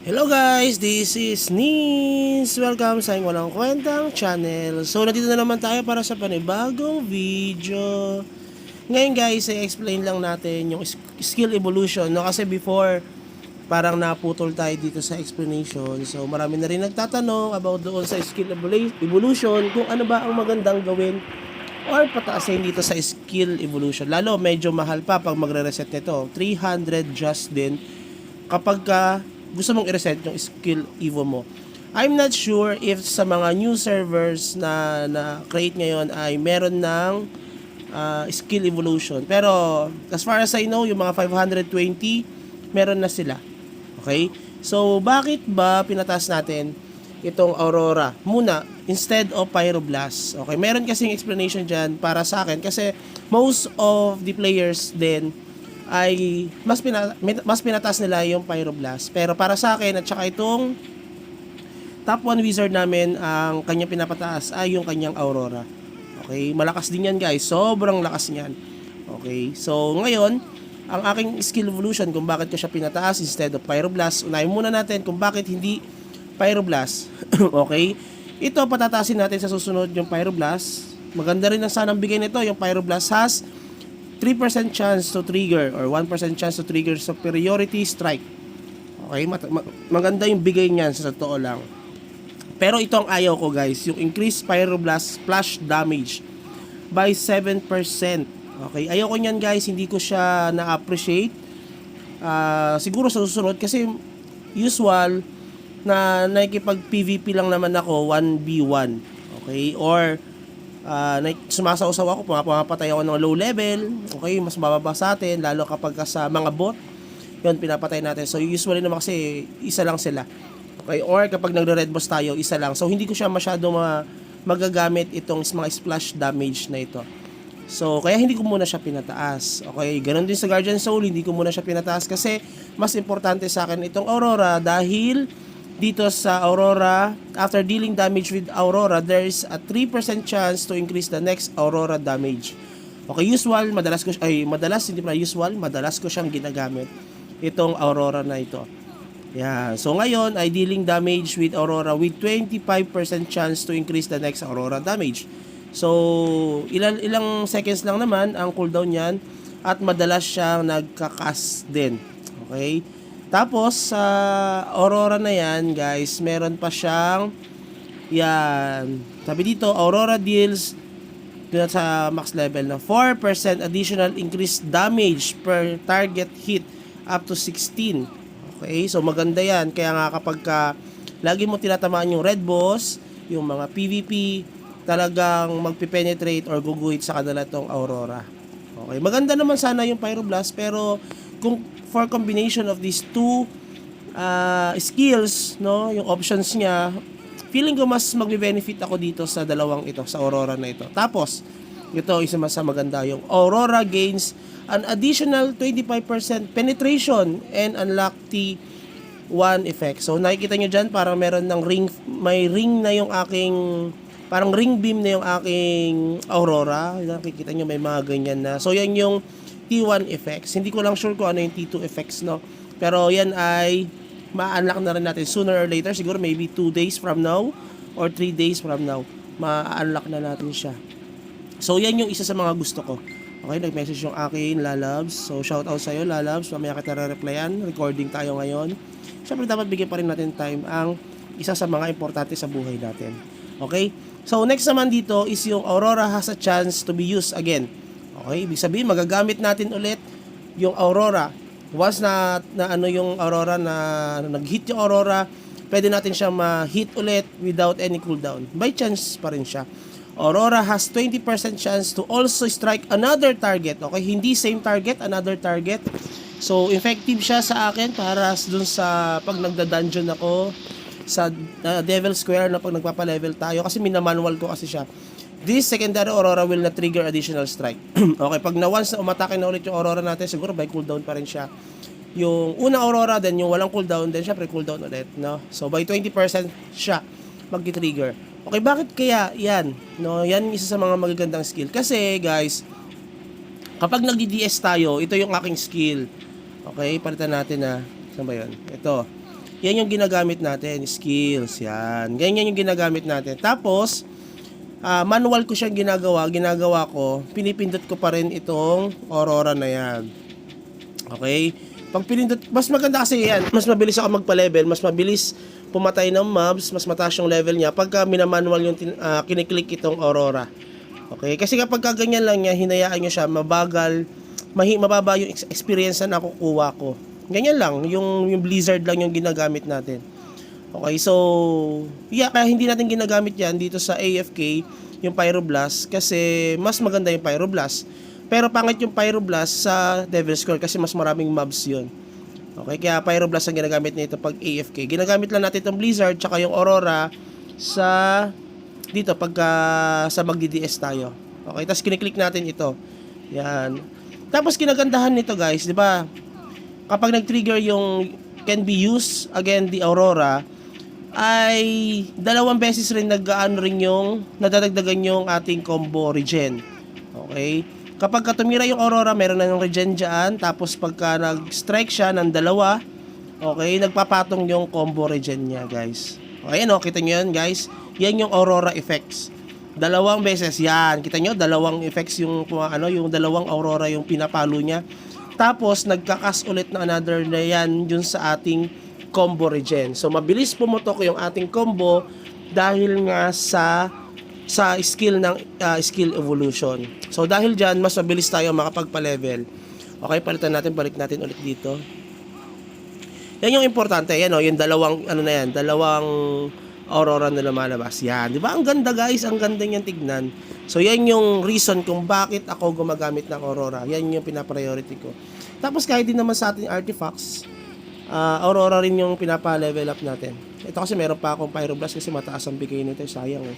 Hello guys, this is Nis. Welcome sa Walang Kwentang channel. So, nandito na naman tayo para sa panibagong video. Ngayon guys, i-explain lang natin yung skill evolution. No? Kasi before, parang naputol tayo dito sa explanation. So, marami na rin nagtatanong about doon sa skill evolution, kung ano ba ang magandang gawin or pataasin dito sa skill evolution. Lalo, medyo mahal pa pag magre-reset nito. 300 just din kapag gusto mong i-reset yung skill evo mo. I'm not sure if sa mga new servers na create ngayon ay meron ng skill evolution. Pero as far as I know, yung mga 520 meron na sila. Okay? So bakit ba pinataas natin itong Aurora muna instead of Pyroblast? Okay, meron kasing explanation dyan para sa akin kasi most of the players din ay mas pinataas nila yung Pyroblast. Pero para sa akin at saka itong top 1 wizard namin, ang kanyang pinapataas ay yung kanyang Aurora. Okay, malakas din yan guys. Sobrang lakas niyan. Okay, so ngayon, ang aking skill evolution kung bakit ko siya pinataas instead of Pyroblast. Unahin muna natin kung bakit hindi Pyroblast. Okay, ito patatasin natin sa susunod yung Pyroblast. Maganda rin ang sanang bigay nito. Yung Pyroblast has 3% chance to trigger or 1% chance to trigger superiority strike. Okay, maganda yung bigay niyan sa totoo lang. Pero ito ang ayaw ko guys, yung increased Pyroblast splash damage by 7%. Okay, ayaw ko niyan guys, hindi ko siya na-appreciate. Siguro sa susunod kasi usual na nakikipag PVP lang naman ako 1v1. Okay, or sumasaw-saw ako, pumapatay ako ng low level. Okay, mas mababa sa atin, lalo kapag sa mga bot, yun, pinapatay natin. So, usually naman kasi, isa lang sila. Okay, or kapag nagre-red boss tayo, isa lang. So, hindi ko siya masyado magagamit itong mga splash damage na ito. So, kaya hindi ko muna siya pinataas. Okay, ganun din sa Guardian Soul, hindi ko muna siya pinataas kasi mas importante sa akin itong Aurora dahil dito sa Aurora, after dealing damage with Aurora, there is a 3% chance to increase the next Aurora damage. Okay, madalas ko siyang ginagamit itong Aurora na ito. Yeah, so ngayon ay dealing damage with Aurora with 25% chance to increase the next Aurora damage. So, ilang seconds lang naman ang cooldown niyan at madalas siyang nagka-cast din. Okay? Tapos, sa Aurora na yan, guys, meron pa siyang, yan, sabi dito, Aurora deals sa max level na 4% additional increased damage per target hit up to 16. Okay, so maganda yan. Kaya nga kapag lagi mo tinatamaan yung red boss, yung mga PvP, talagang magpipenetrate or guguhit sa kanila tong Aurora. Okay, maganda naman sana yung Pyroblast, pero kung for combination of these two skills, no, yung options niya, feeling ko mas magbe-benefit ako dito sa dalawang ito, sa Aurora na ito. Tapos, ito isa mas maganda, yung Aurora gains an additional 25% penetration and unlock T1 effect. So, nakikita nyo dyan, parang meron ng ring, may ring na yung aking, parang ring beam na yung aking Aurora. Nakikita nyo may mga ganyan na. So, yan yung T1 effects. Hindi ko lang sure kung ano yung T2 effects, no? Pero yan ay ma-unlock na rin natin sooner or later. Siguro maybe 2 days from now or 3 days from now. Ma-unlock na natin siya. So yan yung isa sa mga gusto ko. Okay, nag-message yung akin, Lalabs. So shout out sa'yo, Lalabs. Mamaya kita re-replyan. Recording tayo ngayon. Siyempre dapat bigyan pa rin natin time ang isa sa mga importante sa buhay natin. Okay? So next naman dito is yung Aurora has a chance to be used again. Okay, ibig sabihin magagamit natin ulit yung Aurora. Once na ano yung Aurora na nag-hit yung Aurora, pwede natin siya ma-hit ulit without any cooldown. By chance pa rin siya. Aurora has 20% chance to also strike another target. Okay, hindi same target, another target. So effective siya sa akin para dun sa pag nagda-dungeon ako sa Devil Square na pag nagpapa-level tayo kasi minamanual ko kasi siya. This secondary Aurora will not trigger additional strike. Okay, pag na once na umatake na ulit yung Aurora natin, siguro by cooldown pa rin siya. Yung unang Aurora, then yung walang cooldown, then syempre cooldown ulit, no? So by 20% siya mag-trigger. Okay, bakit kaya yan? No, yan isa sa mga magagandang skill. Kasi guys, kapag nagdi-DS tayo, ito yung aking skill. Okay, palitan natin na. Saan ba yun? Ito. Yan yung ginagamit natin, skills, yan. Ganyan yung ginagamit natin. Tapos, manual ko siyang ginagawa ko, pinipindot ko pa rin itong Aurora na yan. Okay? Pag pinindot, mas maganda kasi yan, mas mabilis ako magpa-level, mas mabilis pumatay ng mobs, mas mataas yung level niya pagka minamanual yung kiniklik itong Aurora. Okay? Kasi kapag ganyan lang niya, hinayaan nyo siya, mabagal, mababa yung experience na nakukuha ko. Ganyan lang, yung Blizzard lang yung ginagamit natin. Okay, so, yeah, kaya hindi natin ginagamit yan dito sa AFK, yung Pyroblast, kasi mas maganda yung Pyroblast. Pero pangit yung Pyroblast sa Devil's Core kasi mas maraming mobs yun. Okay, kaya Pyroblast ang ginagamit nito pag AFK. Ginagamit lang natin itong Blizzard, tsaka yung Aurora sa, dito, pagka sa mag-DDS tayo. Okay, tapos kiniklik natin ito. Yan. Tapos kinagandahan nito guys, di ba? Kapag nag-trigger yung can be used again the Aurora, ay dalawang beses rin nag-aano rin yung nadadagdagan yung ating combo regen. Okay? Kapag tumira yung Aurora, meron na yung regen dyan. Tapos pagka nag-strike siya ng dalawa, okay, nagpapatong yung combo regen niya guys. Okay, ano, kita nyo yan guys? Yan yung Aurora effects. Dalawang beses yan. Kita nyo, dalawang effects yung yung dalawang Aurora yung pinapalo niya. Tapos nagkakas ulit na another na yan yun sa ating combo regen. So mabilis pumutok yung ating combo dahil nga sa skill ng skill evolution. So dahil diyan mas mabilis tayo makapagpa-level. Okay, palitan natin, balik natin ulit dito. Yan yung importante, yan yung dalawang dalawang Aurora na lumalabas. Yan, 'di ba? Ang ganda guys, ang ganda niyan tignan. So yan yung reason kung bakit ako gumagamit ng Aurora. Yan yung pina-priority ko. Tapos kahit din naman sa ating artifacts, Aurora rin yung pinapa-level up natin. Ito kasi meron pa akong Pyroblast kasi mataas ang bigay nito, sayang eh.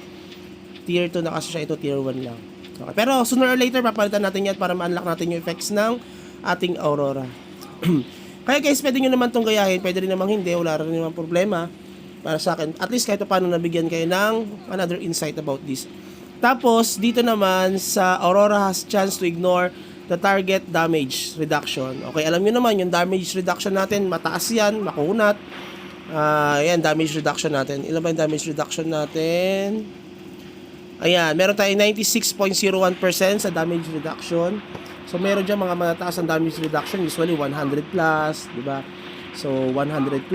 Tier 2 na kasi siya, ito tier 1 lang. Okay, pero sooner or later papalitan natin yan para ma-unlock natin yung effects ng ating Aurora. Kaya guys, pwede nyo naman itong gayahin, pwede rin namang hindi, wala rin naman problema. Para sa akin, at least kahit paano nabigyan kayo ng another insight about this. Tapos, dito naman sa Aurora has chance to ignore the target damage reduction. Okay, alam nyo naman, yung damage reduction natin, mataas yan, makunat. Ayan, damage reduction natin. Ilan ba yung damage reduction natin? Ayan, meron tayong 96.01% sa damage reduction. So, meron dyan mga mataas ang damage reduction, usually 100 plus, di ba? So, 120.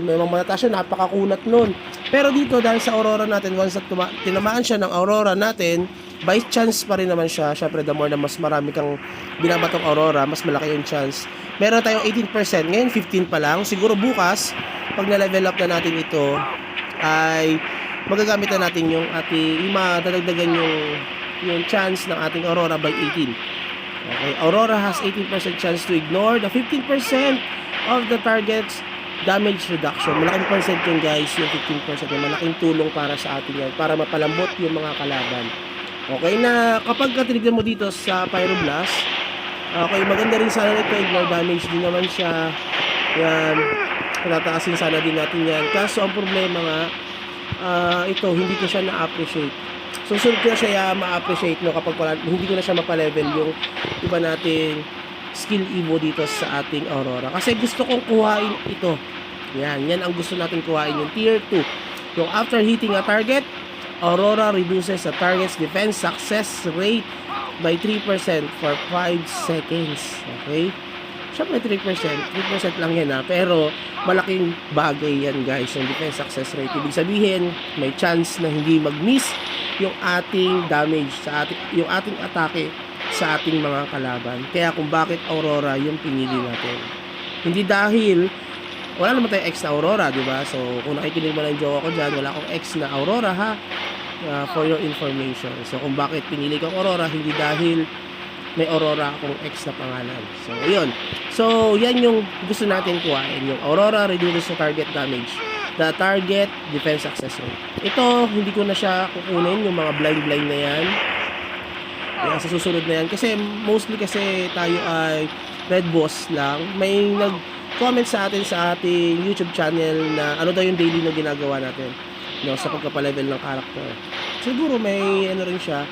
May mga mataas yun, napakakunat nun. Pero dito, dahil sa Aurora natin, once na tinamaan siya ng Aurora natin, by chance pa rin naman siya. Syempre, the more na mas marami kang binabatong Aurora, mas malaki yung chance. Meron tayong 18%. Ngayon, 15 pa lang. Siguro bukas, pag na-level up na natin ito, ay magagamit na natin yung madadagdagan yung chance ng ating Aurora by 18. Okay, Aurora has 18% chance to ignore the 15% of the target's damage reduction. Malaking percent yun guys, yung 15%. Malaking tulong para sa atin yan, para mapalambot yung mga kalaban. Okay, na kapag katinignan mo dito sa Pyroblast, okay, maganda rin sana ito, ignore damage din naman siya. Yan, patataasin sana din natin yan. Kaso ang problema nga, ito, hindi ko siya na-appreciate. Susunod ko na siya ma-appreciate no, kapag hindi ko na siya mapalevel yung iba nating skill evo dito sa ating Aurora. Kasi gusto kong kuhain ito. Yan ang gusto natin kuhain, yung tier 2. Yung after hitting a target, Aurora reduces a target's defense success rate by 3% for 5 seconds. Okay? Siyempre 3% lang yan pero malaking bagay yan guys, yung defense success rate. Ibig sabihin, may chance na hindi mag-miss yung ating damage, yung ating atake sa ating mga kalaban. Kaya kung bakit Aurora yung pinili natin. Hindi dahil wala naman tayong X na Aurora, di ba? So, kung nakikinig mo lang yung joke ko dyan, wala akong X na Aurora ha, for your information. So, kung bakit pinili ko Aurora, hindi dahil may Aurora akong X na pangalan. So, yun. So, yan yung gusto natin kuhain. Yung Aurora reduces the target damage. The target defense success rate. Ito, hindi ko na siya kukunin, yung mga blind na yan. Yan, sa susunod na yan. Kasi, mostly kasi tayo ay red boss lang. May nag-comment sa atin sa ating YouTube channel na ano daw yung daily na ginagawa natin, no, sa pagkapalevel ng character. Siguro may ano rin siya,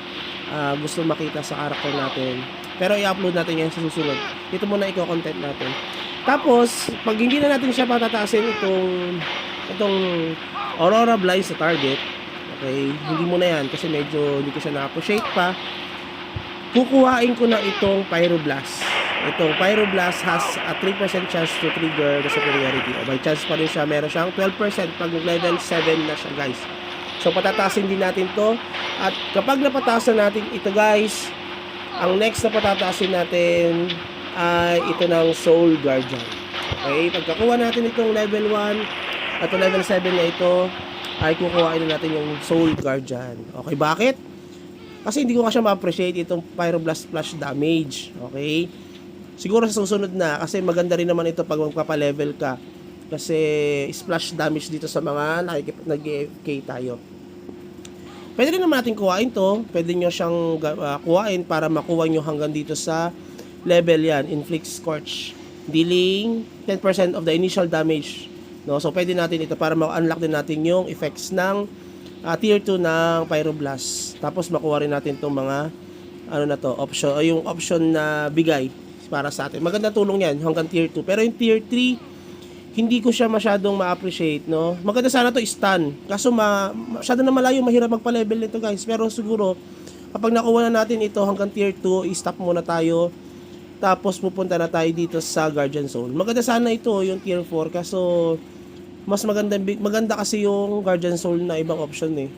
gusto makita sa character natin. Pero i-upload natin yan sa susunod. Ito muna i-content natin. Tapos, pag hindi na natin siya patataasin itong Aurora Blind sa target, okay, hindi mo na yan kasi medyo hindi ko siya na-appreciate pa. Kukuhain ko na itong Pyroblast. Itong Pyroblast has a 3% chance to trigger the superiority. O, may chance pa rin siya. Meron siyang 12% pag level 7 na siya, guys. So, patataasin din natin to. At kapag napataasan natin ito, guys, ang next na patataasin natin ay ito ng Soul Guardian. Okay, pagkakuha natin itong level 1 at level 7 na ito, ay kukuhain na natin yung Soul Guardian. Okay, bakit? Kasi hindi ko kasi ma-appreciate itong Pyroblast Splash damage. Okay, siguro sa susunod na, kasi maganda rin naman ito pag magpapa-level ka, kasi splash damage dito sa mga nag-AFK tayo. Pwede rin naman natin kuhain to. Pwede nyo siyang kuhain para makuha nyo hanggang dito sa level yan. Inflict Scorch, dealing 10% of the initial damage. No? So, pwede natin ito para ma-unlock din natin yung effects ng tier 2 ng Pyroblast. Tapos, makuha rin natin itong mga option, yung option na bigay para sa atin. Maganda tulong yan hanggang tier 2. Pero yung tier 3, hindi ko siya masyadong ma-appreciate, no? Maganda sana to stun. Kaso masyado na malayo, mahirap magpa-level nito, guys. Pero siguro, kapag nakuha na natin ito hanggang tier 2, i-stop muna tayo. Tapos pupunta na tayo dito sa Guardian Soul. Maganda sana ito, yung tier 4. Kaso, mas maganda kasi yung Guardian Soul na ibang option eh.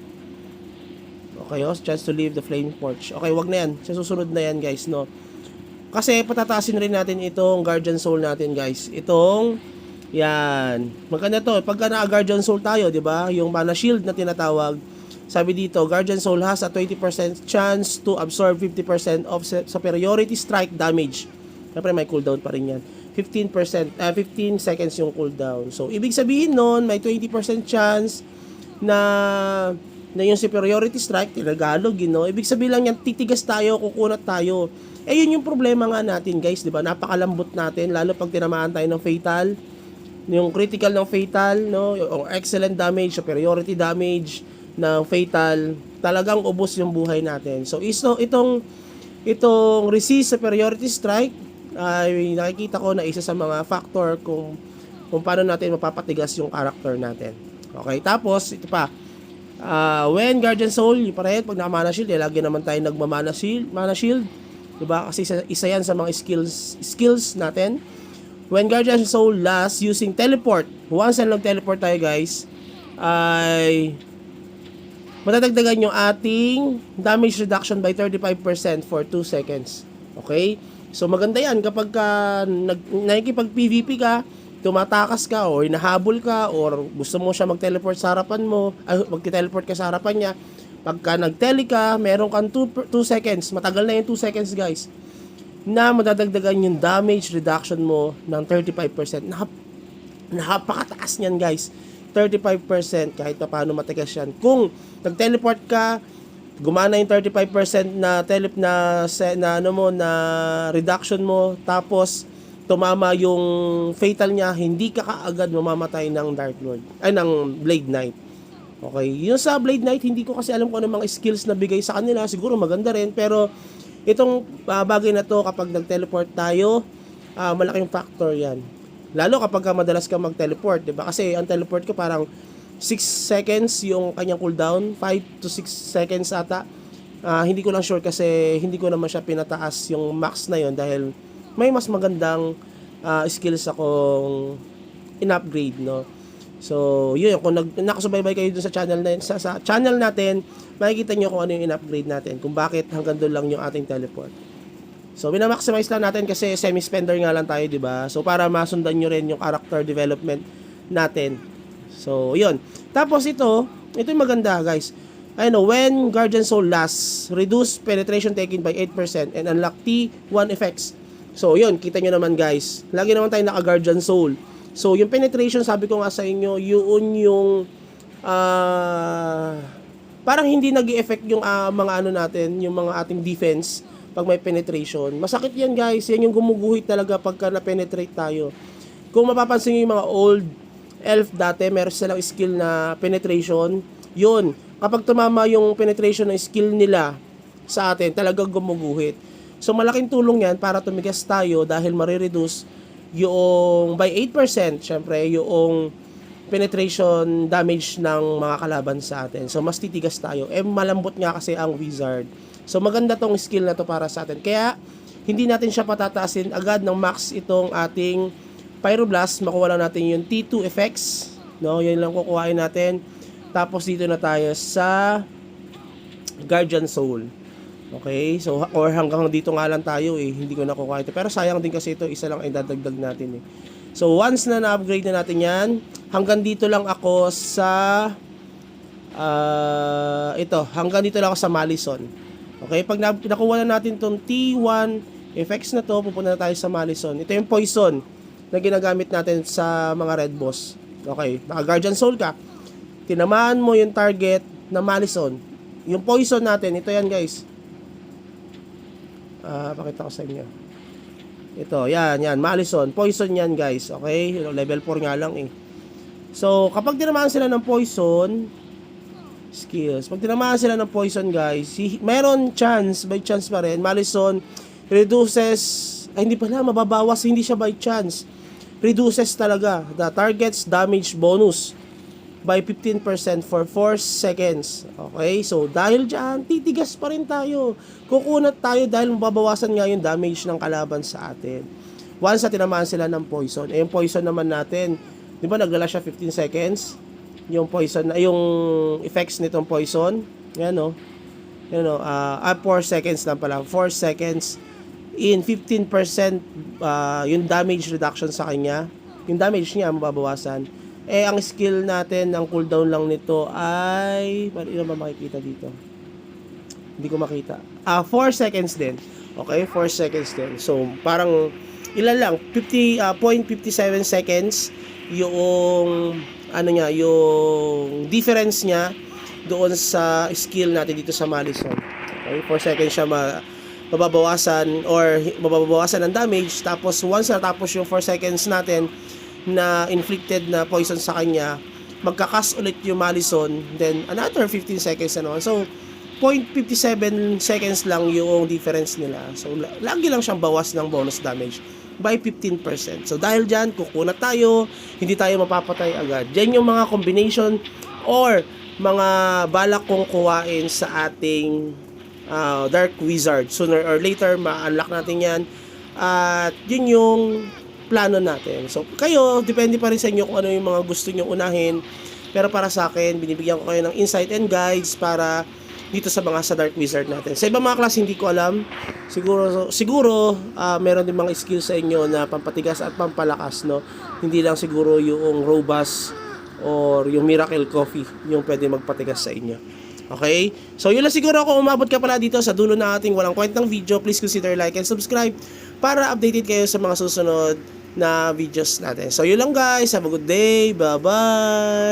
Okay, chance to leave the flame porch. Okay, wag na yan. Sa susunod na yan, guys, no? Kasi patataasin rin natin itong Guardian Soul natin, guys. Itong yan. Maganda to. Pagka na-Guardian Soul tayo, 'di ba? Yung mana shield na tinatawag. Sabi dito, Guardian Soul has a 20% chance to absorb 50% of superiority strike damage. Siyempre may cooldown pa rin yan. 15 seconds yung cooldown. So, ibig sabihin nun, may 20% chance na yung superiority strike, tinagalog, you know? Ibig sabihin lang yan, titigas tayo, kukunat tayo. Eh, yun yung problema nga natin, guys, di ba? Napakalambot natin, lalo pag tinamaan tayo ng fatal, yung critical ng fatal, no? Yung excellent damage, superiority damage ng fatal, talagang ubos yung buhay natin. So, itong resist superiority strike, ay nakikita ko na isa sa mga factor kung paano natin mapapatigas yung character natin. Okay, tapos, ito pa, when Guardian Soul, yung parehet, pag naka-mana shield, lagi naman tayo nagmamana shield, diba? Kasi isa yan sa mga skills natin. When Guardian Soul lasts using teleport, once na teleport tayo, guys, ay matadagdagan yung ating damage reduction by 35% for 2 seconds. Okay? So, maganda yan kapag nakikipag-PVP ka, tumatakas ka, or hinahabol ka, or gusto mo siya mag-teleport sa harapan mo, mag-teleport ka sa harapan niya. Pagka nag-tele ka, meron kang 2 seconds. Matagal na yung 2 seconds, guys, na madadagdagan yung damage reduction mo ng 35%. Napakataas niyan, guys. 35% kahit na paano matigas yan. Kung nag-teleport ka, gumana yung 35% na reduction mo, tapos tumama yung fatal niya, hindi ka kaagad mamamatay ng Dark Lord, ng Blade Knight. Okay, yung sa Blade Knight, hindi ko kasi alam kung ano mga skills na bigay sa kanila. Siguro maganda rin, pero itong bagay na to, kapag nag-teleport tayo, malaking factor yan. Lalo kapag madalas ka mag-teleport, diba? Kasi ang teleport ko parang 6 seconds yung kanyang cooldown, 5 to 6 seconds ata. Hindi ko lang sure kasi hindi ko naman siya pinataas yung max na yon dahil may mas magandang skills akong in-upgrade, no? So, yun, kung nakasubaybay kayo dun sa channel na, sa channel natin, makikita nyo kung ano yung in-upgrade natin, kung bakit hanggang doon lang yung ating teleport. So, minamaximize lang natin kasi semi-spender nga lang tayo, di ba? So, para masundan nyo rin yung character development natin. So, yun. Tapos ito yung maganda, guys. When Guardian Soul lasts, reduce penetration taken by 8% and unlock T1 effects. So, yun, kita nyo naman, guys. Lagi naman tayo naka-Guardian Soul. So, yung penetration, sabi ko nga sa inyo, yun yung parang hindi nag-i-effect yung mga natin, yung mga ating defense pag may penetration. Masakit yan, guys. Yan yung gumuguhit talaga pagka na-penetrate tayo. Kung mapapansin nyo yung mga old elf dati, meron silang skill na penetration. Yun, kapag tumama yung penetration ng skill nila sa atin, talagang gumuguhit. So, malaking tulong yan para tumigas tayo dahil marireduce yung by 8%, syempre, yung penetration damage ng mga kalaban sa atin. So, mas titigas tayo. Malambot nga kasi ang wizard. So, maganda tong skill na to para sa atin. Kaya, hindi natin siya patataasin agad ng max itong ating Pyroblast. Makuha lang natin yung T2 effects. No? Yan lang kukuhain natin. Tapos, dito na tayo sa Guardian Soul. Okay? So, or hanggang dito nga lang tayo eh. Hindi ko nakukuha ito. Pero sayang din kasi ito. Isa lang ay dadagdag natin eh. So, once na na-upgrade na natin yan, hanggang dito lang ako sa hanggang dito lang ako sa Malison. Okay? Pag nakuha na natin tong T1 effects na to, pupunta na tayo sa Malison. Ito yung poison na ginagamit natin sa mga red boss. Okay? Naka-Guardian Soul ka. Tinamaan mo yung target na Malison. Yung poison natin, ito yan guys. Pakita ko sa inyo. Ito, yan, Malison. Poison yan, guys. Okay? Level 4 nga lang eh. So, kapag tinamaan sila ng poison, skills. Pag tinamaan sila ng poison, guys, meron chance, by chance pa rin. Malison reduces, hindi pala, mababawas, hindi siya by chance. Reduces talaga the target's damage bonus by 15% for 4 seconds. Okay? So, dahil dyan, titigas pa rin tayo. Kukunat tayo dahil mababawasan nga yung damage ng kalaban sa atin. Once na tinamaan sila ng poison, yung poison naman natin, di ba naglala siya 15 seconds? Yung poison, yung effects nitong poison, yan o. 4 seconds lang pala. 4 seconds in 15% yung damage reduction sa kanya. Yung damage niya mababawasan. Ang skill natin, ang cooldown lang nito ay, paano ba makikita dito? Hindi ko makita. 4 seconds din. Okay, 4 seconds din. So, parang, ilan lang, 0.57 seconds yung, yung difference niya doon sa skill natin dito sa Malison. Okay, 4 seconds siya mababawasan or mababawasan ng damage. Tapos, once natapos yung 4 seconds natin, na inflicted na poison sa kanya, magkakas ulit yung Malison, then another 15 seconds na naman. So, 0.57 seconds lang yung difference nila. So, lagi lang siyang bawas ng bonus damage by 15%. So, dahil dyan, kukunat tayo, hindi tayo mapapatay agad. Dyan yung mga combination or mga balak kong kuhain sa ating Dark Wizard. Sooner or later, ma-unlock natin yan. At yun yung plano natin. So, kayo, depende pa rin sa inyo kung ano yung mga gusto nyo unahin. Pero para sa akin, binibigyan ko kayo ng insight and guides para dito sa Dark Wizard natin. Sa ibang mga klase, hindi ko alam. Siguro meron din mga skills sa inyo na pampatigas at pampalakas, no? Hindi lang siguro yung Robust or yung Miracle Coffee yung pwede magpatigas sa inyo. Okay? So, yun lang siguro. Kung umabot ka pala dito sa dulo na ating walang kwentang video, please consider like and subscribe para updated kayo sa mga susunod na videos natin. So, yun lang guys. Have a good day. Bye-bye!